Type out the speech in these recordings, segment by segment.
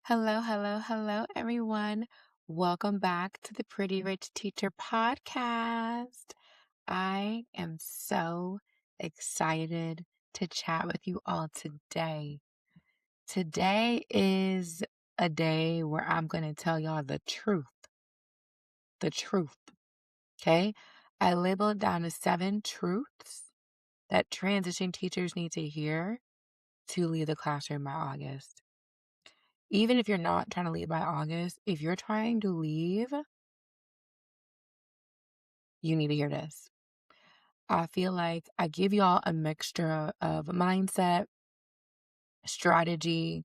Hello, hello, hello, everyone. Welcome back to the Pretty Rich Teacher podcast. I am so excited to chat with you all today. Today is a day where I'm going to tell y'all the truth. The truth. Okay. I labeled down to 7 truths that transition teachers need to hear to leave the classroom by August. Even if you're not trying to leave by August, if you're trying to leave, you need to hear this. I feel like I give y'all a mixture of mindset, strategy,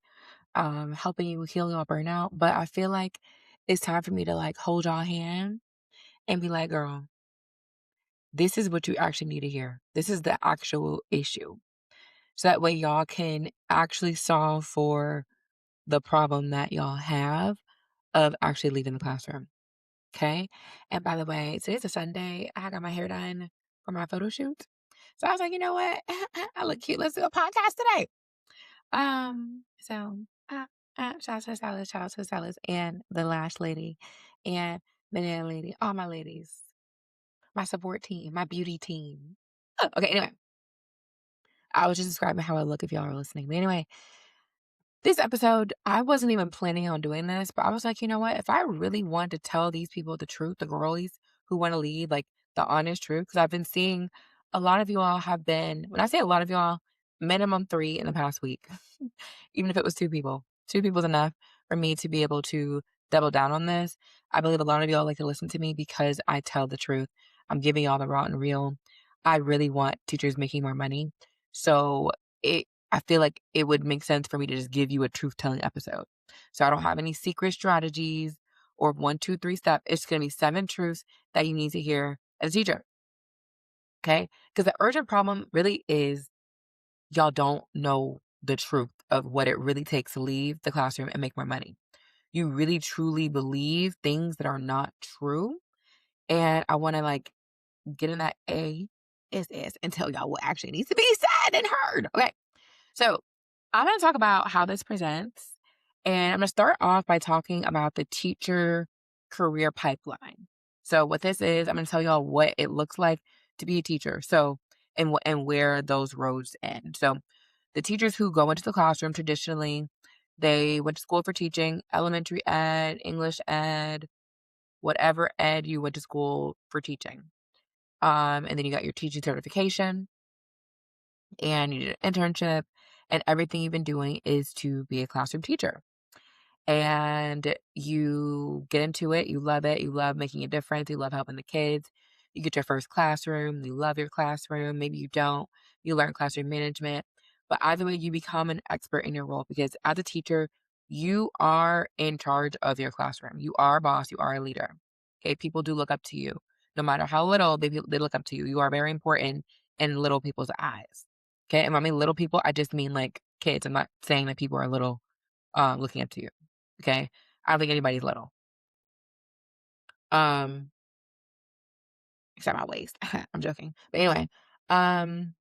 helping you heal your burnout. But I feel like it's time for me to like hold y'all hand and be like, girl, this is what you actually need to hear. This is the actual issue. So that way y'all can actually solve for the problem that y'all have of actually leaving the classroom. Okay. And by the way, today's a Sunday. I got my hair done for my photo shoot. So I was like, you know what? I look cute. Let's do a podcast today. So shout out to the stylist, shout out to the stylist and the lash lady and the nail lady, all my ladies, my support team, my beauty team. Okay, anyway, I was just describing how I look if y'all are listening. But anyway, this episode, I wasn't even planning on doing this, but I was like, you know what? If I really want to tell these people the truth, the girlies who want to leave, like the honest truth, because I've been seeing a lot of you all have been, when I say a lot of you all, minimum 3 in the past week, even if it was 2 people. 2 people is enough for me to be able to double down on this. I believe a lot of y'all like to listen to me because I tell the truth. I'm giving y'all the raw and real. I really want teachers making more money. So I feel like it would make sense for me to just give you a truth telling episode. So I don't have any secret strategies or 1, 2, 3 step. It's going to be 7 truths that you need to hear as a teacher. Okay. Because the urgent problem really is y'all don't know the truth of what it really takes to leave the classroom and make more money. You really truly believe things that are not true. And I want to like get in that is and tell y'all what actually needs to be said and heard. Okay. So I'm going to talk about how this presents. And I'm going to start off by talking about the teacher career pipeline. So what this is, I'm going to tell y'all what it looks like to be a teacher. So, and where those roads end. So the teachers who go into the classroom traditionally, they went to school for teaching, elementary ed, English ed, whatever ed you went to school for teaching. And then you got your teaching certification and you did an internship, and everything you've been doing is to be a classroom teacher. And you get into it, you love making a difference, you love helping the kids. You get your first classroom, you love your classroom, maybe you don't, you learn classroom management. But either way, you become an expert in your role because as a teacher, you are in charge of your classroom. You are a boss, you are a leader. Okay, people do look up to you. No matter how little they look up to you. You are very important in little people's eyes. Okay, and when I mean little people, I just mean like kids. I'm not saying that people are little looking up to you. Okay. I don't think anybody's little. Um, except my waist. I'm joking. But anyway, um,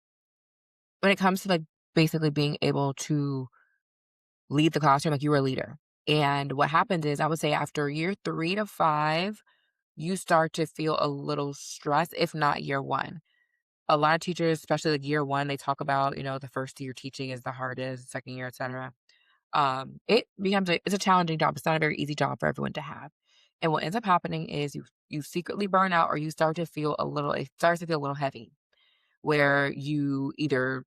when it comes to like basically being able to lead the classroom, like you were a leader. And what happens is I would say after year 3 to 5, you start to feel a little stress, if not year 1. A lot of teachers, especially like year 1, they talk about, the first year teaching is the hardest, second year, etc. It becomes it's a challenging job. It's not a very easy job for everyone to have. And what ends up happening is you secretly burn out or you start to feel it starts to feel a little heavy where you either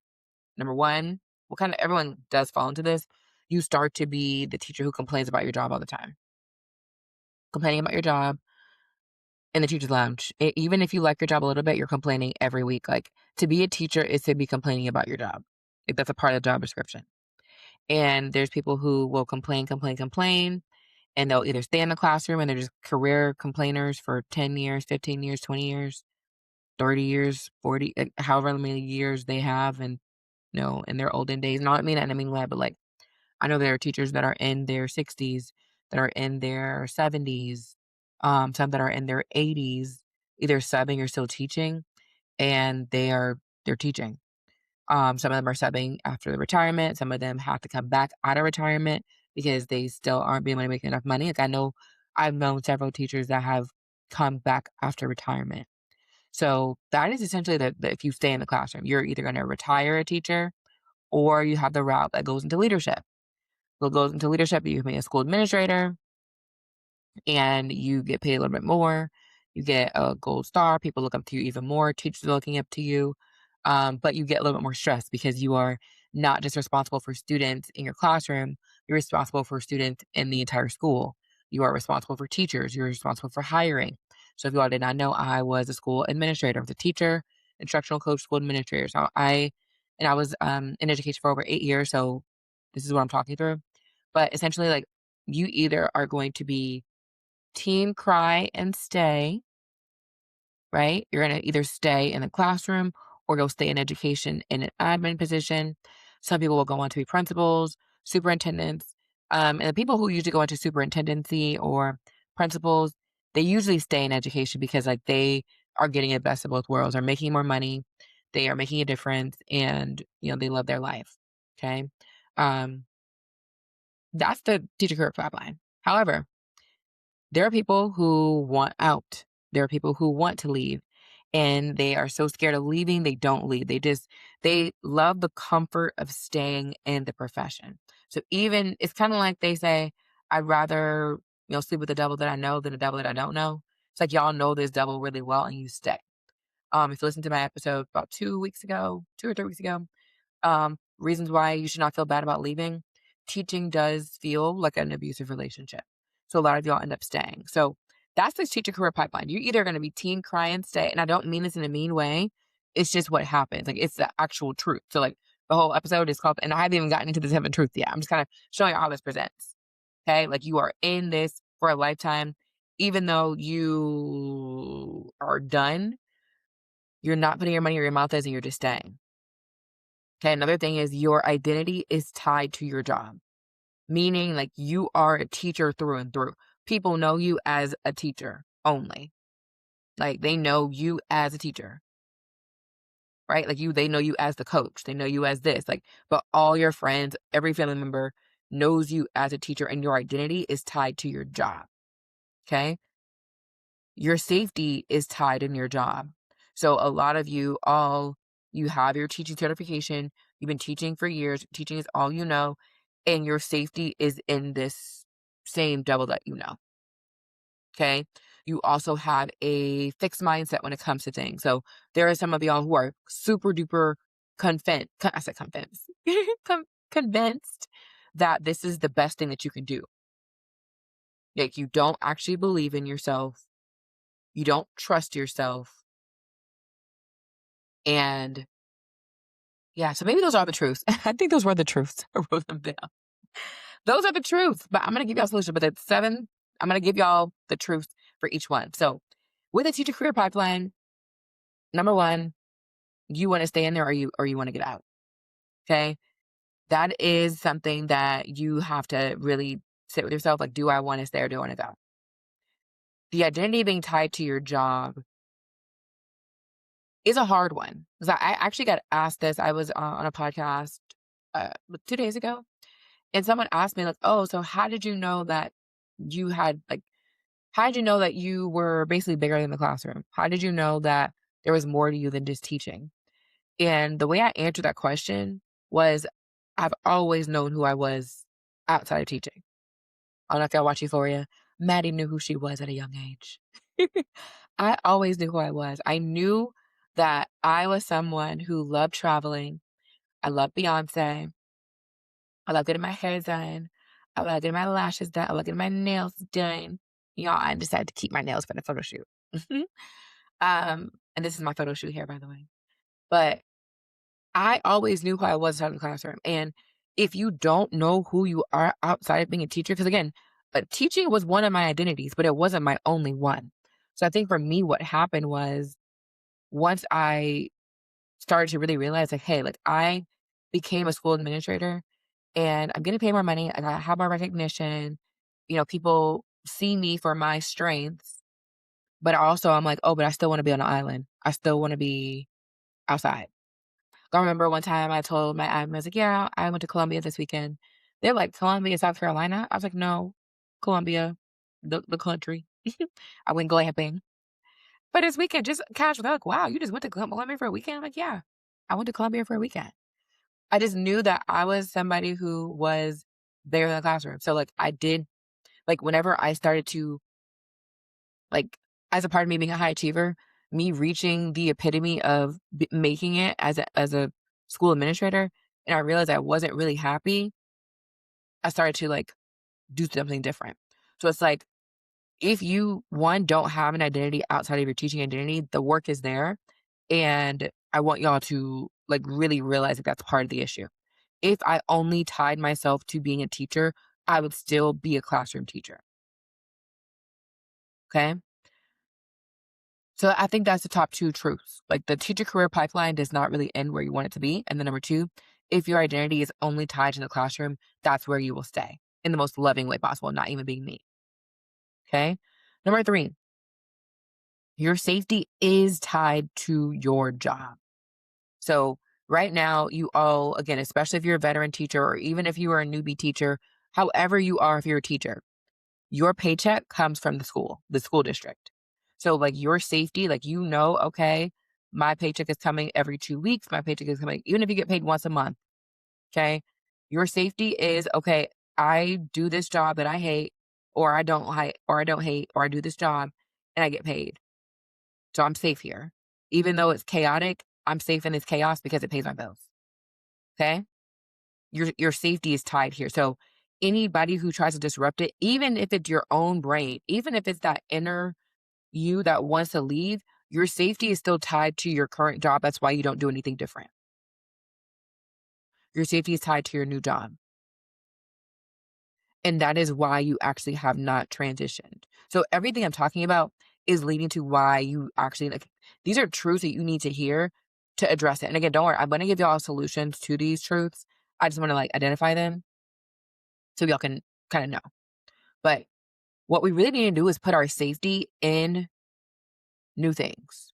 number one, what kind of everyone does fall into this, you start to be the teacher who complains about your job all the time. Complaining about your job in the teacher's lounge. Even if you like your job a little bit, you're complaining every week. Like to be a teacher is to be complaining about your job. Like that's a part of the job description. And there's people who will complain, complain, complain, and they'll either stay in the classroom and they're just career complainers for 10 years, 15 years, 20 years, 30 years, 40, however many years they have and in their olden days. Not I mean that in a mean way, but like I know there are teachers that are in their 60s, that are in their 70s, some that are in their 80s, either subbing or still teaching, and they're teaching. Some of them are subbing after the retirement. Some of them have to come back out of retirement because they still aren't being able to make enough money. Like, I've known several teachers that have come back after retirement. So that is essentially the if you stay in the classroom, you're either going to retire a teacher or you have the route that goes into leadership. What goes into leadership, you can be a school administrator, and you get paid a little bit more. You get a gold star. People look up to you even more. Teachers are looking up to you. But you get a little bit more stress because you are not just responsible for students in your classroom, you're responsible for students in the entire school. You are responsible for teachers. You're responsible for hiring. So if you all did not know, I was a school administrator. I was a teacher, instructional coach, school administrator. I was in education for over 8 years. So this is what I'm talking through. But essentially, like, you either are going to be teen cry and stay, right? You're gonna either stay in the classroom or go stay in education in an admin position. Some people will go on to be principals, superintendents, and the people who usually go into superintendency or principals, they usually stay in education because, like, they are getting the best of both worlds. Are making more money, they are making a difference, and they love their life. Okay, um, that's the teacher career pipeline. However, there are people who want out. There are people who want to leave, and they are so scared of leaving, they don't leave. They love the comfort of staying in the profession. So even it's kind of like they say, I'd rather, sleep with the devil that I know than the devil that I don't know. It's like y'all know this devil really well and you stay. If you listen to my episode about 2 weeks ago, 2 or 3 weeks ago, reasons why you should not feel bad about leaving. Teaching does feel like an abusive relationship. So a lot of y'all end up staying. So that's the teacher career pipeline. You're either going to be teen cry and stay. And I don't mean this in a mean way. It's just what happens. Like, it's the actual truth. So, like, the whole episode is called, and I haven't even gotten into the 7 truths yet. I'm just kind of showing you how this presents. Okay. Like, you are in this for a lifetime. Even though you are done, you're not putting your money where your mouth is and you're just staying. Okay, another thing is your identity is tied to your job, meaning, like, you are a teacher through and through. People know you as a teacher only. Like, they know you as a teacher, right? Like, they know you as the coach. They know you as this. Like, but all your friends, every family member knows you as a teacher, and your identity is tied to your job. Okay. Your safety is tied in your job. So a lot of you have your teaching certification, you've been teaching for years, teaching is all you know, and your safety is in this same double that you know. Okay. You also have a fixed mindset when it comes to things. So there are some of y'all who are super duper I said convinced, convinced that this is the best thing that you can do. Like, you don't actually believe in yourself. You don't trust yourself. And yeah, so maybe those are the truths. I think those were the truths. I wrote them down. Those are the truths, but I'm going to give y'all a solution. But at 7, I'm going to give y'all the truth for each one. So with a teacher career pipeline, number 1, you want to stay in there or you want to get out. Okay. That is something that you have to really sit with yourself. Like, do I want to stay or do I want to go? The identity being tied to your job is a hard one. Because I actually got asked this. I was on a podcast 2 days ago. And someone asked me, like, "Oh, so how did you know that you had, like, how did you know that you were basically bigger than the classroom? How did you know that there was more to you than just teaching?" And the way I answered that question was, I've always known who I was outside of teaching. I don't know if y'all watch Euphoria. Maddie knew who she was at a young age. I always knew who I was. I knew that I was someone who loved traveling. I love Beyonce. I love getting my hair done. I love getting my lashes done. I love getting my nails done. Y'all, I decided to keep my nails for the photo shoot. And this is my photo shoot here, by the way. But I always knew who I was outside of the classroom. And if you don't know who you are outside of being a teacher, because again, teaching was one of my identities, but it wasn't my only one. So I think for me, what happened was once I started to really realize, like, hey, like, I became a school administrator and I'm getting paid more money and I have more recognition. People see me for my strengths, but also I'm like, oh, but I still want to be on an island. I still want to be outside. I remember one time I told my admin, I was like, yeah, I went to Colombia this weekend. They're like, "Columbia, South Carolina?" I was like, "No, Columbia, the country." I went glamping. But this weekend, just casual, they're like, "Wow, you just went to Columbia for a weekend?" I'm like, "Yeah, I went to Columbia for a weekend." I just knew that I was somebody who was there in the classroom. So, like, I did like, whenever I started to like, as a part of me being a high achiever, me reaching the epitome of making it as a school administrator, and I realized I wasn't really happy, I started to, like, do something different. So it's like, if you, one, don't have an identity outside of your teaching identity, the work is there, and I want y'all to, like, really realize that that's part of the issue. If I only tied myself to being a teacher, I would still be a classroom teacher, okay? So I think that's the top 2 truths. Like, the teacher career pipeline does not really end where you want it to be, and then number 2, if your identity is only tied to the classroom, that's where you will stay in the most loving way possible, not even being mean, okay? Number 3, your safety is tied to your job. So right now, you all, again, especially if you're a veteran teacher or even if you are a newbie teacher, however you are, if you're a teacher, your paycheck comes from the school district. So like your safety, like, okay, my paycheck is coming every 2 weeks. My paycheck is coming, even if you get paid once a month. Okay. Your safety is okay. I do this job that I hate, or I don't hate, or I do this job and I get paid. So I'm safe here. Even though it's chaotic, I'm safe in this chaos because it pays my bills. Okay. Your safety is tied here. So anybody who tries to disrupt it, even if it's your own brain, even if it's that inner you that wants to leave, your safety is still tied to your current job. That's why you don't do anything different. Your safety is tied to your new job. And that is why you actually have not transitioned. So everything I'm talking about is leading to why you actually, like, these are truths that you need to hear to address it. And again, don't worry, I'm going to give y'all solutions to these truths. I just want to, like, identify them so y'all can kind of know. But what we really need to do is put our safety in new things.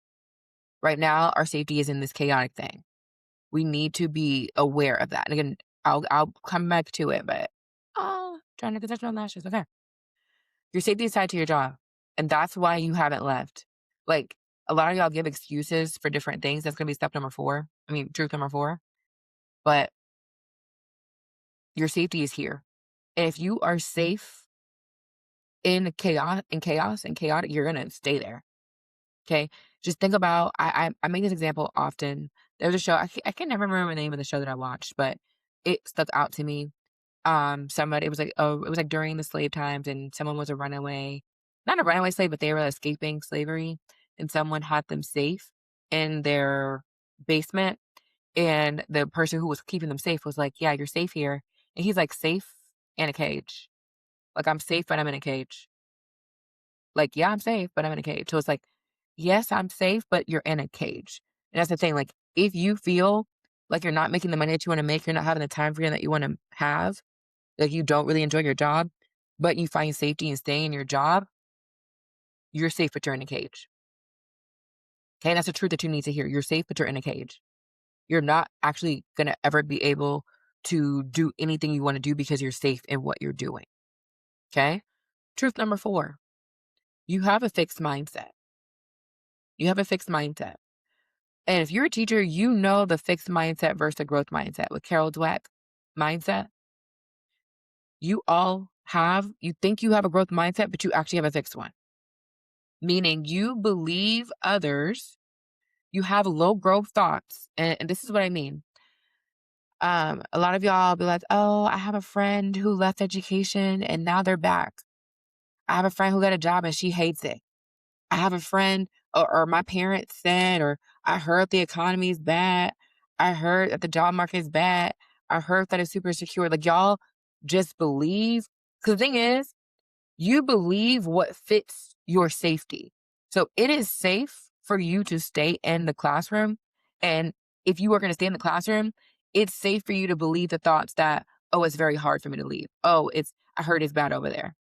Right now, our safety is in this chaotic thing. We need to be aware of that. And again, I'll come back to it, but trying to get touch my lashes. Okay. Your safety is tied to your job. And that's why you haven't left. Like, a lot of y'all give excuses for different things. That's gonna be step number 4. I mean, truth number 4. But your safety is here. And if you are safe in chaotic, you're gonna stay there. Okay. Just think about, I make this example often. There's a show, I can never remember the name of the show that I watched, but it stuck out to me. Somebody, it was like during the slave times, and someone was a runaway, not a runaway slave, but they were escaping slavery, and someone had them safe in their basement. And the person who was keeping them safe was like, "Yeah, you're safe here." And he's like, "Safe in a cage. Like, I'm safe, but I'm in a cage." Like, "Yeah, I'm safe, but I'm in a cage." So it's like, yes, I'm safe, but you're in a cage. And that's the thing. Like, if you feel like you're not making the money that you want to make, you're not having the time freedom that you want to have, like, you don't really enjoy your job, but you find safety in staying in your job, you're safe, but you're in a cage. Okay. And that's the truth that you need to hear. You're safe, but you're in a cage. You're not actually going to ever be able to do anything you want to do because you're safe in what you're doing. Okay. Truth number 4, you have a fixed mindset. You have a fixed mindset. And if you're a teacher, you know the fixed mindset versus the growth mindset with Carol Dweck mindset. You think you have a growth mindset, but you actually have a fixed one. Meaning you believe others, you have low growth thoughts. And this is what I mean. A lot of y'all be like, oh, I have a friend who left education and now they're back. I have a friend who got a job and she hates it. I have a friend, or my parents said, or I heard the economy is bad. I heard that the job market is bad. I heard that it's super secure. Like, y'all just believe. Because the thing is, you believe what fits your safety. So it is safe for you to stay in the classroom. And if you are going to stay in the classroom, it's safe for you to believe the thoughts that, oh, it's very hard for me to leave. Oh, I heard it's bad over there.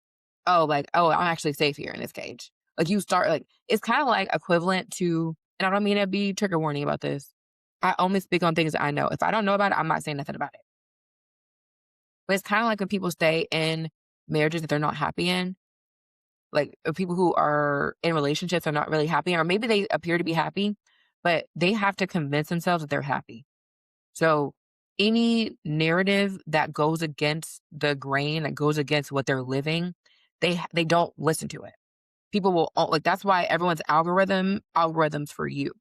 Oh, like, oh, I'm actually safe here in this cage. Like, you start, like, it's kind of like equivalent to, and I don't mean to be trigger warning about this. I only speak on things that I know. If I don't know about it, I'm not saying nothing about it. But it's kind of like when people stay in marriages that they're not happy in, like people who are in relationships are not really happy, or maybe they appear to be happy, but they have to convince themselves that they're happy. So any narrative that goes against the grain, that goes against what they're living, they don't listen to it. People will like that's why everyone's algorithms for you.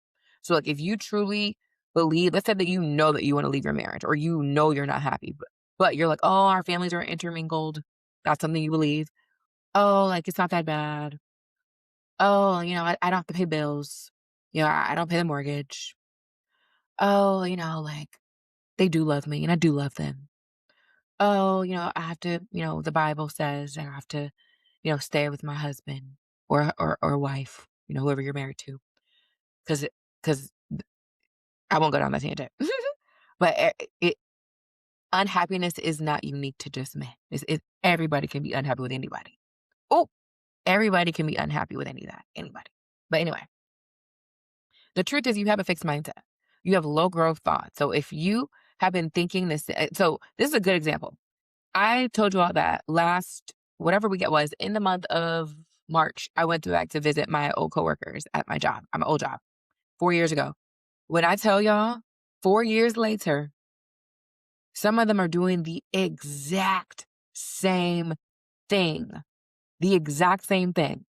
So like if you truly believe, let's say that you want to leave your marriage or you're not happy, but you're like, oh, our families are intermingled. That's something you believe. Oh, like it's not that bad. Oh, I don't have to pay bills. I don't pay the mortgage. Oh, like they do love me and I do love them. Oh, I have to, the Bible says I have to, stay with my husband or wife, whoever you're married to. Cause I won't go down that tangent. But unhappiness is not unique to just men. Everybody can be unhappy with anybody. Oh, everybody can be unhappy with anybody. But anyway, the truth is you have a fixed mindset. You have low growth thoughts. So if you have been thinking this, so this is a good example. I told you all that last, whatever week it was, in the month of March, I went back to visit my old coworkers at my job, my old job, 4 years ago. When I tell y'all, 4 years later, some of them are doing the exact same thing. The exact same thing.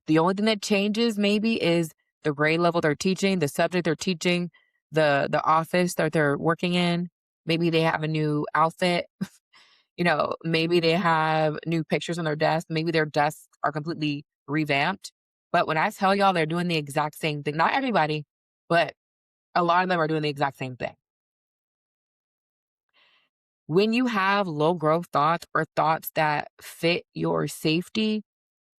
The only thing that changes maybe is the grade level they're teaching, the subject they're teaching, the office that they're working in. Maybe they have a new outfit. Maybe they have new pictures on their desk. Maybe their desks are completely revamped. But when I tell y'all they're doing the exact same thing, not everybody, but a lot of them are doing the exact same thing. When you have low growth thoughts or thoughts that fit your safety,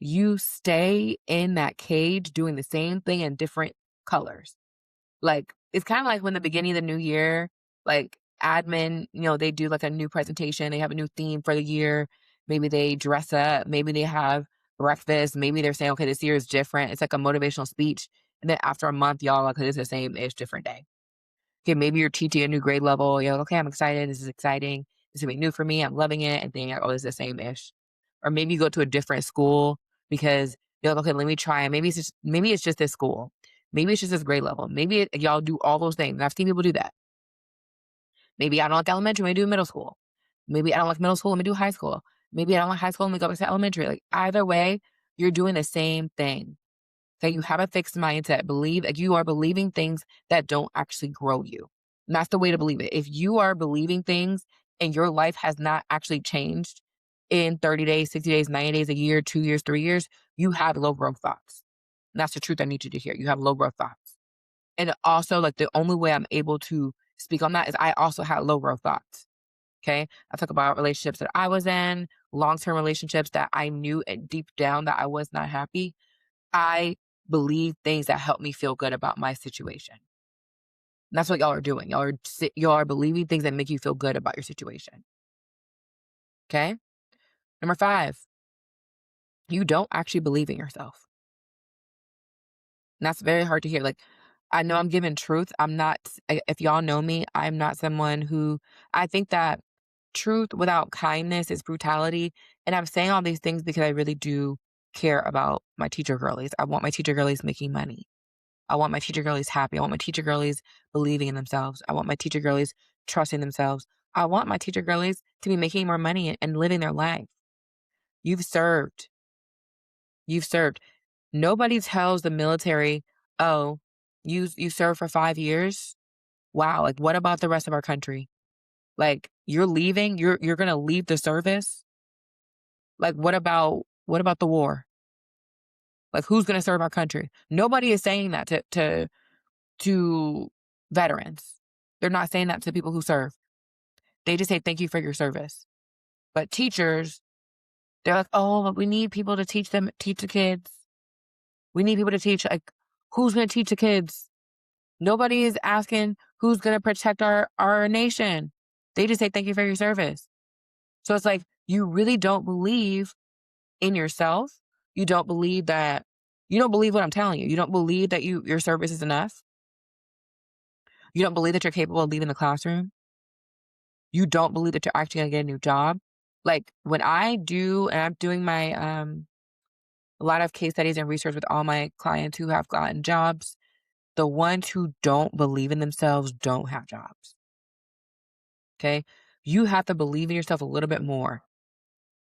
you stay in that cage doing the same thing in different colors. Like, it's kind of like when the beginning of the new year, like admin, they do like a new presentation, they have a new theme for the year. Maybe they dress up, maybe they have breakfast, maybe they're saying, okay, this year is different. It's like a motivational speech. And then after a month, y'all, like, it's the same ish, different day. Okay, maybe you're teaching a new grade level. You're like, okay, I'm excited. This is exciting. This is gonna be new for me. I'm loving it. And then you're like, oh, it's the same ish. Or maybe you go to a different school because you're like, okay, let me try. And maybe it's just this school. Maybe it's just this grade level. Maybe y'all do all those things. And I've seen people do that. Maybe I don't like elementary. Let me do middle school. Maybe I don't like middle school. Let me do high school. Maybe I don't like high school. Let me go back to elementary. Like either way, you're doing the same thing. Okay, you have a fixed mindset. Believe like you are believing things that don't actually grow you. And that's the way to believe it. If you are believing things and your life has not actually changed in 30 days, 60 days, 90 days, a year, 2 years, 3 years, you have low growth thoughts. And that's the truth I need you to hear. You have low growth thoughts. And also, like the only way I'm able to speak on that is I also had low growth thoughts. Okay. I talk about relationships that I was in, long term relationships that I knew deep down that I was not happy. I believe things that help me feel good about my situation. And that's what y'all are doing. Y'all are believing things that make you feel good about your situation. Okay? Number 5, you don't actually believe in yourself. And that's very hard to hear. Like, I know I'm giving truth. I'm not, if y'all know me, I'm not someone who, I think that truth without kindness is brutality. And I'm saying all these things because I really do care about my teacher girlies. I want my teacher girlies making money. I want my teacher girlies happy. I want my teacher girlies believing in themselves. I want my teacher girlies trusting themselves. I want my teacher girlies to be making more money and living their life. You've served. You've served. Nobody tells the military, "Oh, you served for 5 years. Wow, like what about the rest of our country? Like you're leaving. You're gonna leave the service. Like what about the war? Like who's gonna serve our country? Nobody is saying that to veterans. They're not saying that to people who serve. They just say thank you for your service. But teachers, they're like, oh, but we need people to teach the kids. We need people to teach. Like, who's going to teach the kids? Nobody is asking who's going to protect our nation. They just say thank you for your service. So it's like you really don't believe in yourself. You don't believe that. You don't believe what I'm telling you. You don't believe that your service is enough. You don't believe that you're capable of leaving the classroom. you don't believe that you're actually gonna get a new job. Like, when I do and I'm doing my, a lot of case studies and research with all my clients who have gotten jobs, the ones who don't believe in themselves don't have jobs, okay? You have to believe in yourself a little bit more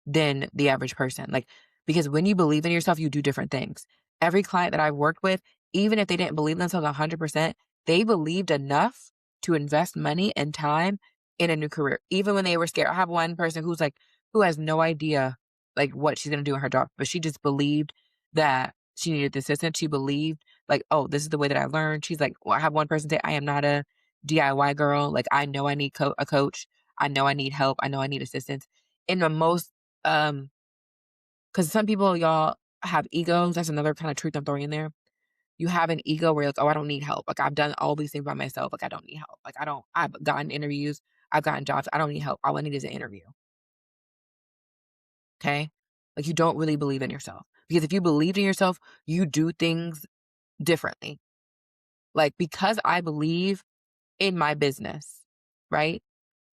than the average person. Like, because when you believe in yourself, you do different things. Every client that I've worked with, even if they didn't believe in themselves 100%, they believed enough to invest money and time in a new career, even when they were scared. I have one person who's like, who has no idea like what she's gonna do in her job, but she just believed that she needed the assistance. She believed like, oh, this is the way that I learned. She's like, well, I have one person say, I am not a DIY girl. Like, I know I need a coach. I know I need help. I know I need assistance. In the most um, because some people, y'all, have egos. That's another kind of truth I'm throwing in there. You have an ego where you're like, oh, I don't need help. Like, I've done all these things by myself. Like, I don't need help. Like, I've gotten interviews. I've gotten jobs. I don't need help. All I need is an interview. Okay. Like, you don't really believe in yourself. Because if you believed in yourself, you do things differently. Like, because I believe in my business, right?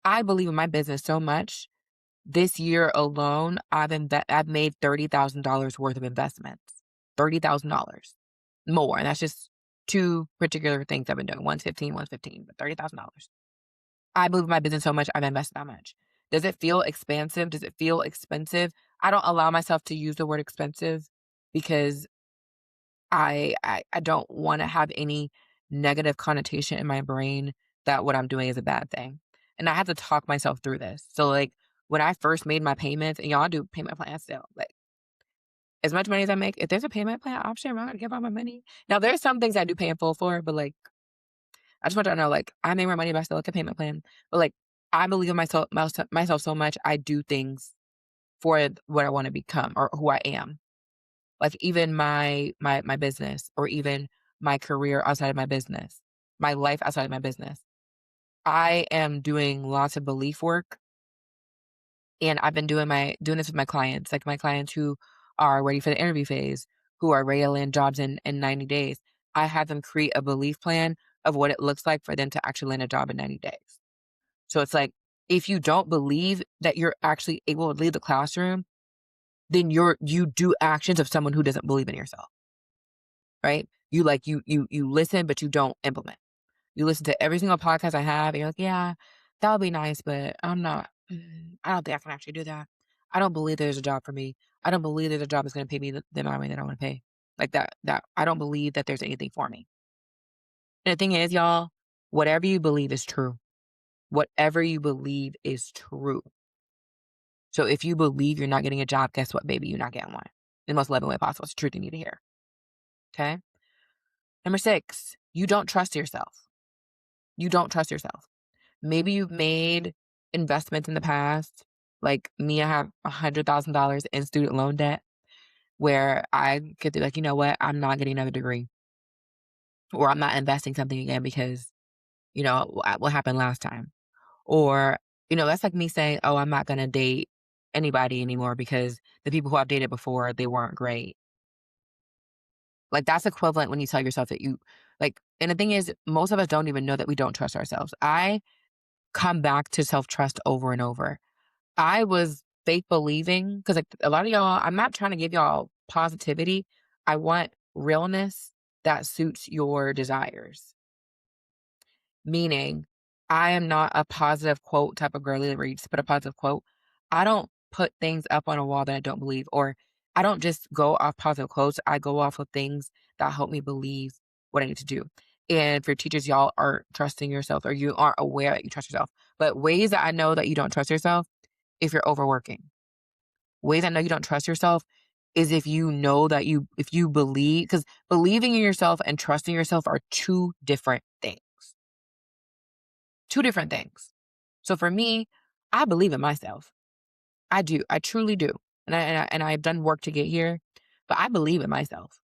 I believe in my business so much. This year alone, I've made $30,000 worth of investments. $30,000 more, and that's just 2 particular things I've been doing. One's 15, one's 15, but $30,000. I believe in my business so much, I've invested that much. Does it feel expansive? Does it feel expensive? I don't allow myself to use the word expensive because I don't wanna have any negative connotation in my brain that what I'm doing is a bad thing. And I have to talk myself through this. So, like, when I first made my payments and y'all do payment plans still, like, as much money as I make, if there's a payment plan option, I'm not gonna give out my money. Now, there's some things I do pay in full for, but, like, I just want you to know, like, I make more money if I still like a payment plan. But, like, I believe in myself so much, I do things for what I wanna become or who I am. Like, even my business or even my career outside of my business, my life outside of my business. I am doing lots of belief work, and I've been doing this with my clients, like my clients who are ready for the interview phase, who are ready to land jobs in 90 days. I have them create a belief plan of what it looks like for them to actually land a job in 90 days. So it's like, if you don't believe that you're actually able to leave the classroom, then you do actions of someone who doesn't believe in yourself. Right? You like you listen, but you don't implement. You listen to every single podcast I have, and you're like, yeah, that would be nice, but I don't think I can actually do that. I don't believe there's a job for me. I don't believe there's a job that's gonna pay me the amount of money that I want to pay. Like that I don't believe that there's anything for me. And the thing is, y'all, whatever you believe is true. Whatever you believe is true. So if you believe you're not getting a job, guess what, baby? You're not getting one. In the most loving way possible. It's the truth you need to hear. Okay. Number 6, you don't trust yourself. You don't trust yourself. Maybe you've made investments in the past. Like me, I have $100,000 in student loan debt where I could be like, you know what? I'm not getting another degree or I'm not investing something again because, what happened last time. Or, that's like me saying, oh, I'm not going to date anybody anymore because the people who I've dated before, they weren't great. Like, that's equivalent when you tell yourself that and the thing is, most of us don't even know that we don't trust ourselves. I come back to self-trust over and over. I was fake believing because, like, a lot of y'all, I'm not trying to give y'all positivity. I want realness that suits your desires. Meaning, I am not a positive quote type of girly where you just put a positive quote. I don't put things up on a wall that I don't believe, or I don't just go off positive quotes. I go off of things that help me believe what I need to do. And for teachers, y'all aren't trusting yourself or you aren't aware that you trust yourself. But ways that I know that you don't trust yourself, if you're overworking. Ways I know you don't trust yourself is if you believe, because believing in yourself and trusting yourself are two different things. Two different things. So for me, I believe in myself. I do. I truly do. And I've done work to get here, but I believe in myself.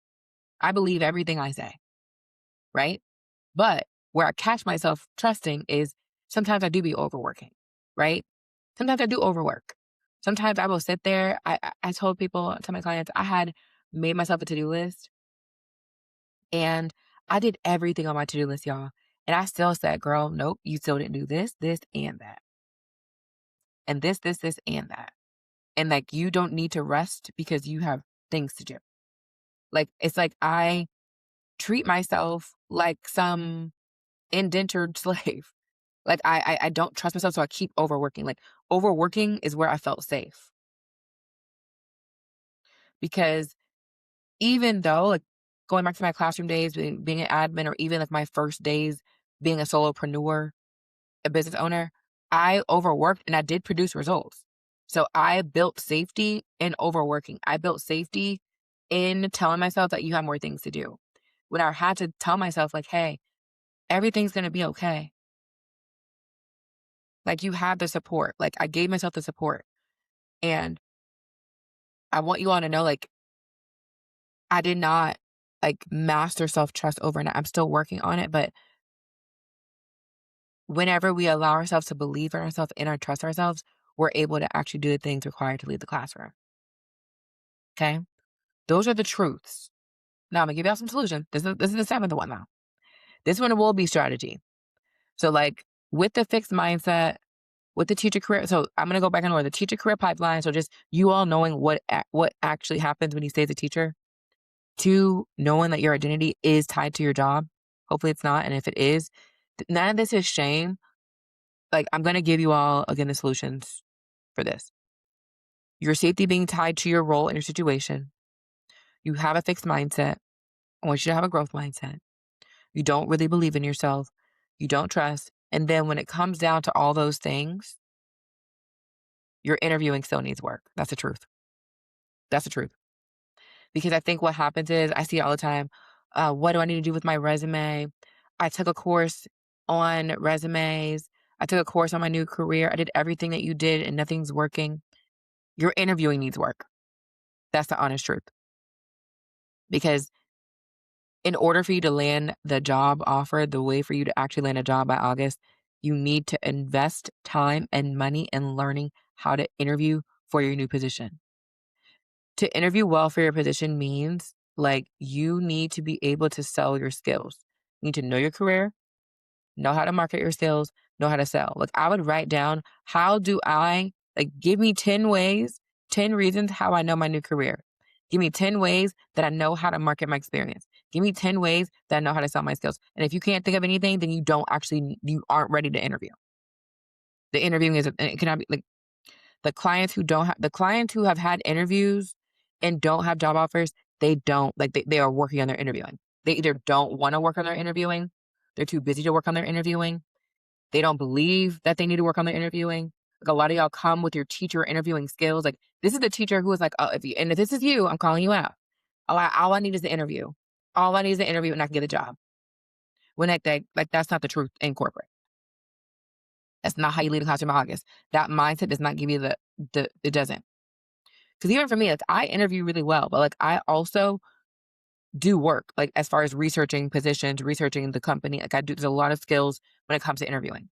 I believe everything I say, right? But where I catch myself trusting is sometimes I do be overworking, right? Sometimes I do overwork. Sometimes I will sit there. I told people, to my clients, I had made myself a to-do list and I did everything on my to-do list, y'all. And I still said, girl, nope, you still didn't do this, this, and that. and this, and that. And like, you don't need to rest because you have things to do. Like, it's like I treat myself like some indentured slave. Like I don't trust myself, so I keep overworking. Like overworking is where I felt safe because even though like going back to my classroom days, being an admin, or even like my first days being a solopreneur, a business owner, I overworked and I did produce results. So I built safety in overworking. I built safety in telling myself that you have more things to do. When I had to tell myself, like, hey, everything's going to be okay. Like, you have the support. Like, I gave myself the support. And I want you all to know, like, I did not like master self trust overnight. I'm still working on it. But whenever we allow ourselves to believe in ourselves and our trust ourselves, we're able to actually do the things required to leave the classroom. Okay. Those are the truths. Now I'm gonna give y'all some solutions. This is the seventh one now. This one will be strategy. So like with the fixed mindset, with the teacher career. So I'm gonna go back in order. The teacher career pipeline. So just you all knowing what actually happens when you stay as a teacher. Two, knowing that your identity is tied to your job. Hopefully it's not. And if it is, none of this is shame. Like I'm gonna give you all again the solutions for this. Your safety being tied to your role and your situation. You have a fixed mindset. I want you to have a growth mindset. You don't really believe in yourself. You don't trust. And then when it comes down to all those things, your interviewing still needs work. That's the truth. That's the truth. Because I think what happens is I see it all the time. What do I need to do with my resume? I took a course on resumes. I took a course on my new career. I did everything that you did and nothing's working. Your interviewing needs work. That's the honest truth. Because in order for you to land the job offer, the way for you to actually land a job by August, you need to invest time and money in learning how to interview for your new position. To interview well for your position means like you need to be able to sell your skills. You need to know your career, know how to market your skills, know how to sell. Like I would write down, how do I, like, give me 10 ways, 10 reasons how I know my new career. Give me 10 ways that I know how to market my experience. Give me 10 ways that I know how to sell my skills. And if you can't think of anything, then you aren't ready to interview. The interviewing is, it cannot be like the clients who have had interviews and don't have job offers, they don't, like, they are working on their interviewing. They either don't want to work on their interviewing, they're too busy to work on their interviewing, they don't believe that they need to work on their interviewing. Like a lot of y'all come with your teacher interviewing skills. Like this is the teacher who is like, oh, if this is you, I'm calling you out. All I need is the interview. All I need is the interview and I can get a job. When like that's not the truth in corporate. That's not how you lead a classroom in August. That mindset does not give you it doesn't. Because even for me, like I interview really well, but like I also do work, like as far as researching positions, researching the company. Like there's a lot of skills when it comes to interviewing.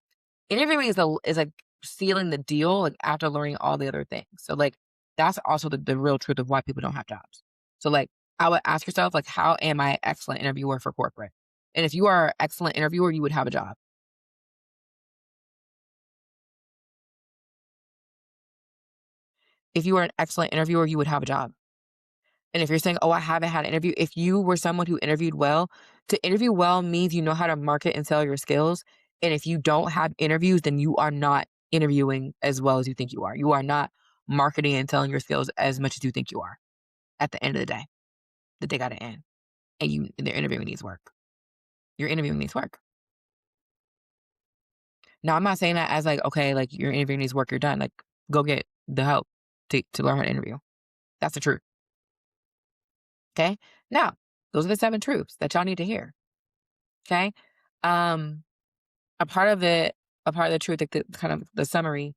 Interviewing is like sealing the deal, like after learning all the other things. So like that's also the real truth of why people don't have jobs. So like I would ask yourself, like, how am I an excellent interviewer for corporate? And if you are an excellent interviewer, you would have a job. If you are an excellent interviewer, you would have a job. And if you're saying, oh, I haven't had an interview, if you were someone who interviewed well, to interview well means you know how to market and sell your skills. And if you don't have interviews, then you are not interviewing as well as you think you are. You are not marketing and selling your skills as much as you think you are at the end of the day got to end. And their interviewing needs work. Your interviewing needs work. Now, I'm not saying that as like, okay, like your interviewing needs work, you're done. Like, go get the help to learn how to interview. That's the truth. Okay. Now, those are the 7 truths that y'all need to hear. Okay. Um, a part of it, a part of the truth, like the kind of the summary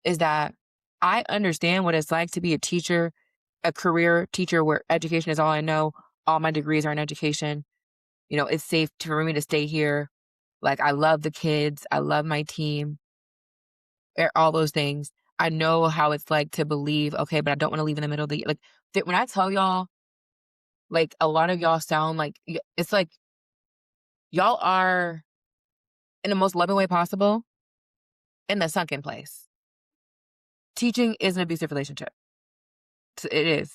is that I understand what it's like to be a teacher, a career teacher where education is all I know. All my degrees are in education. You know, it's safe for me to stay here. Like I love the kids. I love my team. All those things. I know how it's like to believe, okay, but I don't want to leave in the middle of the, like, when I tell y'all, like, a lot of y'all sound like, it's like y'all are in the most loving way possible in the sunken place. Teaching is an abusive relationship. It is.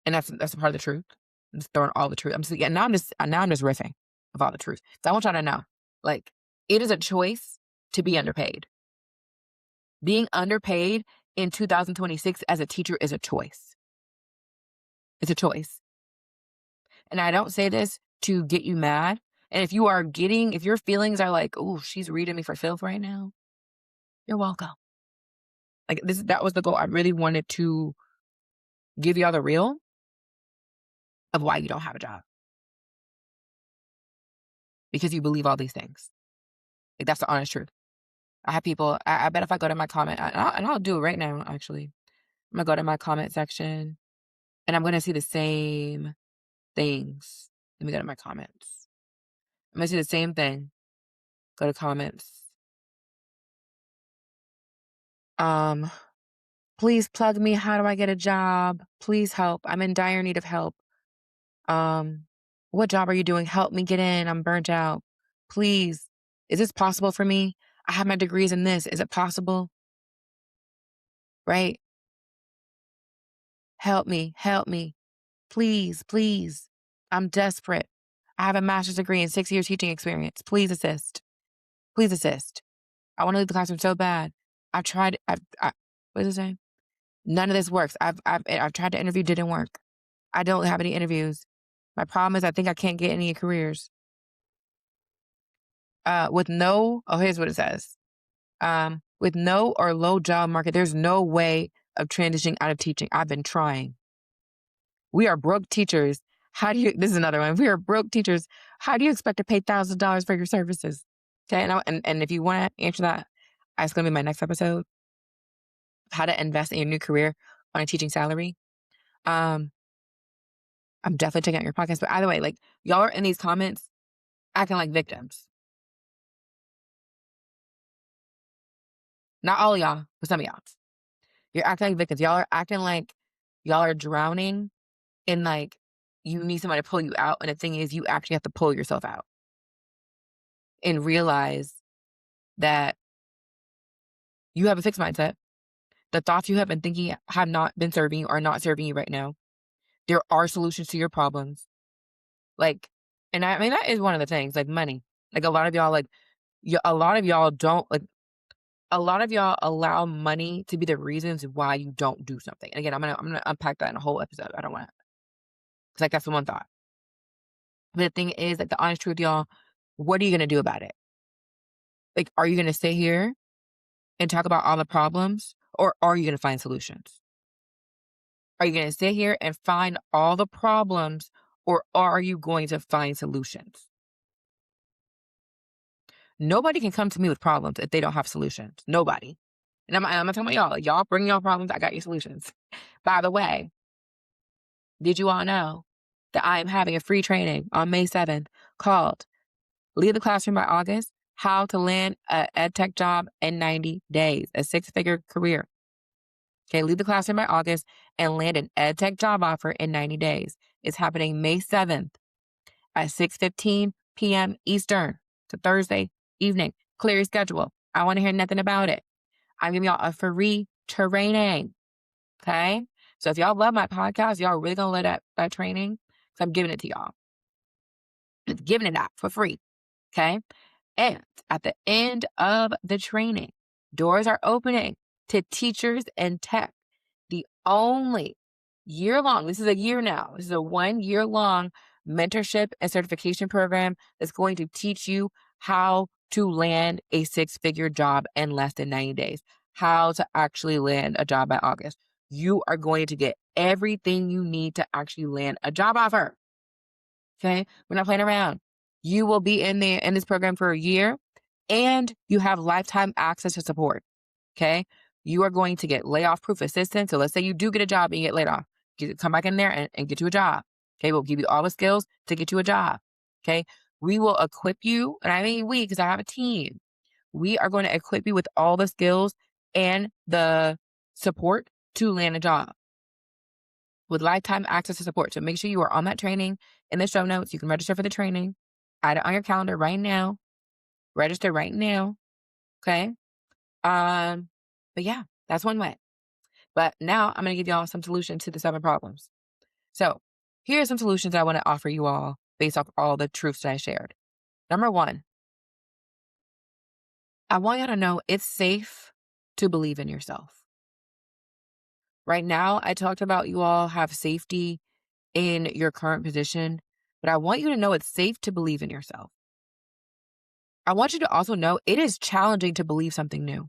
And that's a part of the truth. I'm just throwing all the truth. Now I'm just riffing of all the truth. So I want y'all to know, like, it is a choice to be underpaid. Being underpaid in 2026 as a teacher is a choice. It's a choice. And I don't say this to get you mad. And if your feelings are like, oh, she's reading me for filth right now, you're welcome. Like that was the goal. I really wanted to give y'all the real of why you don't have a job. Because you believe all these things. Like, that's the honest truth. I have people, I bet if I go to my comment, and I'll do it right now, actually. I'm going to go to my comment section, and I'm going to see the same things. Let me go to my comments. I'm going to see the same thing. Go to comments. Please plug me. How do I get a job? Please help. I'm in dire need of help. What job are you doing? Help me get in. I'm burnt out. Please. Is this possible for me? I have my degrees in this. Is it possible? Right? Help me. Help me. Please, please. I'm desperate. I have a master's degree and 6 years teaching experience. Please assist. Please assist. I want to leave the classroom so bad. I've tried. What does it say? None of this works. I've tried to interview, didn't work. I don't have any interviews. My problem is I think I can't get any careers. Here's what it says. With no or low job market, there's no way of transitioning out of teaching. I've been trying. We are broke teachers. This is another one. We are broke teachers. How do you expect to pay $1,000 for your services? Okay. And if you want to answer that, it's going to be my next episode. How to invest in your new career on a teaching salary. I'm definitely checking out your podcast. But either way, like, y'all are in these comments acting like victims. Not all of y'all, but some of y'all. You're acting like victims. Y'all are acting like y'all are drowning and like you need somebody to pull you out. And the thing is, you actually have to pull yourself out and realize that you have a fixed mindset. The thoughts you have been thinking have not been serving you, are not serving you right now. There are solutions to your problems. Like, and I mean, that is one of the things, like money. Like a lot of y'all, a lot of y'all don't, like, a lot of y'all allow money to be the reasons why you don't do something. And again, I'm gonna unpack that in a whole episode. I don't want to, because like that's the one thought. But the thing is, like, the honest truth, y'all, what are you gonna do about it? Like, are you gonna sit here and talk about all the problems, or are you gonna find solutions? Are you gonna sit here and find all the problems, or are you going to find solutions? Nobody can come to me with problems if they don't have solutions. Nobody. And I'm not talking about y'all. Like, y'all bring y'all problems. I got your solutions. By the way, did you all know that I am having a free training on May 7th called Leave the Classroom by August, How to Land an EdTech Job in 90 Days, a 6-figure career. Okay, leave the classroom by August and land an EdTech job offer in 90 days. It's happening May 7th at 6:15 p.m. Eastern. It's a Thursday evening. Clear your schedule. I want to hear nothing about it. I'm giving y'all a free training. Okay? So if y'all love my podcast, y'all really gonna love that training. So I'm giving it to y'all. Just giving it out for free. Okay? And at the end of the training, doors are opening to teachers and tech. The only year-long, this is a year now, this is a 1-year-long mentorship and certification program that's going to teach you how to land a 6-figure job in less than 90 days, how to actually land a job by August. You are going to get everything you need to actually land a job offer. Okay? We're not playing around. You will be in this program for a year, and you have lifetime access to support. Okay? You are going to get layoff-proof assistance. So let's say you do get a job and you get laid off. Come back in there and get you a job. Okay? We'll give you all the skills to get you a job. Okay? We will equip you, and I mean we, because I have a team. We are going to equip you with all the skills and the support to land a job with lifetime access to support. So make sure you are on that training in the show notes. You can register for the training. Add it on your calendar right now. Register right now. Okay? But yeah, That's one way. But now I'm going to give y'all some solutions to the 7 problems. So here are some solutions I want to offer you all based off all the truths that I shared. Number 1, I want you to know it's safe to believe in yourself. Right now, I talked about you all have safety in your current position, but I want you to know it's safe to believe in yourself. I want you to also know it is challenging to believe something new.